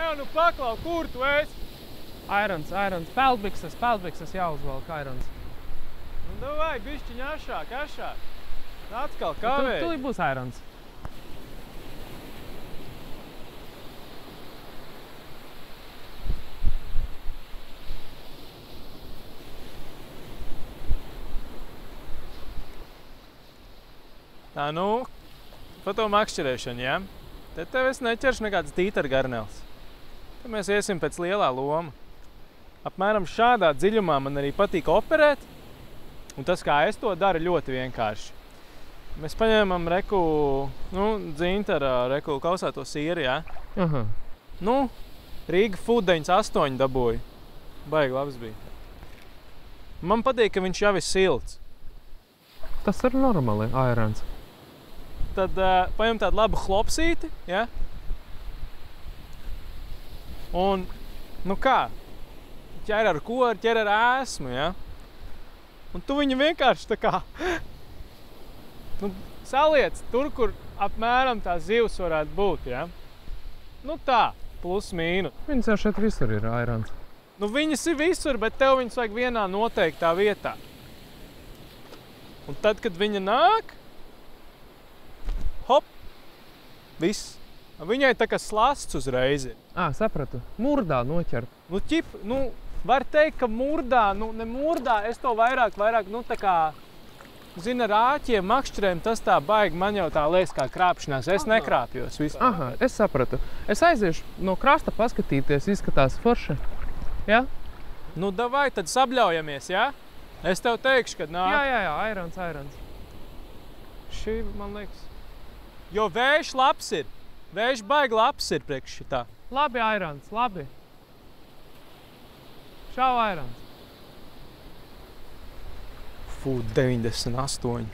Nē, nu paklau, kur tu esi? Airons. Peldbikses jāuzvelk airons. Nu, davai, bišķiņ ašāk. Atkal kavēji. Tūlīt būs airons. Tā, nu, pa to makšķerēšanu, jā? Te tev es neķeršu nekāds tītargarnels. Te mēs iesim pēc lielā loma. Apmēram šādā dziļumā man arī patīk operēt, un tas, kā es to daru, ļoti vienkārši. Mēs paņēmam dzintara kausēto sieru, jā? Aha. Nu, Rīga Food 98 dabūju. Baigi labs bija. Man patīk, ka viņš jau ir silts. Tas ir normāli, airons. Tad paņem tādu labu hlopsīti, ja? Un, nu kā, ķer ar ko, ķer ar ēsmu, ja? Un tu viņu vienkārši tā kā, saliec tur, kur apmēram tā zivs varētu būt, ja? Nu tā, plus mīnus. Viņas jau šeit visur ir airons. Nu viņas ir visur, bet tev viņas vajag vienā noteiktā vietā. Un tad, kad viņa nāk, hop, viss. Viņai tā kā slasts uzreiz ir. Sapratu. Murdā noķert. Var teikt, ka murdā, ne murdā, es to vairāk, tā kā, zina, rāķiem, makšķerēm, tas tā baigi, man jau tā liekas kā krāpšanās. Es nekrāpjos vispār. Aha, es sapratu. Es aiziešu no krasta paskatīties, izskatās forši. Ja? Nu, davai, tad sabļaujamies, ja? Es tev teikšu, kad nāk. Jā, airons. Šī, man liekas. Jo vējš labs ir. Vējš baigi labs ir priekš šitā. Labi, airons, labi. Šau, airons. Fū, 98.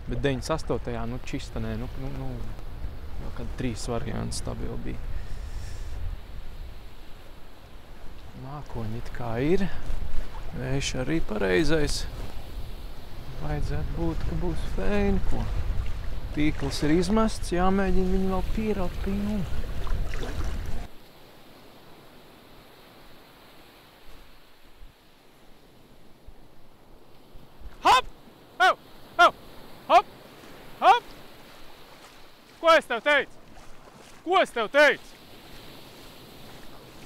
Bet 98. Čista, nē, jau kad 3 varianti stabili bija. Mākoņi it kā ir. Vējš arī pareizais. Vajadzētu būt, ka būs feini, ko. Tīkls ir izmests, jāmēģina viņu vēl pieraut pilnu. Hop! Hop! Ko es tev teicu?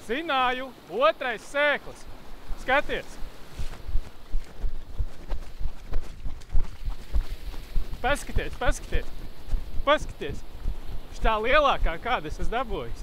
Zināju, otrais sēklis. Skaties! Paskaties! Šitā lielākā, kāda es esmu dabūjis.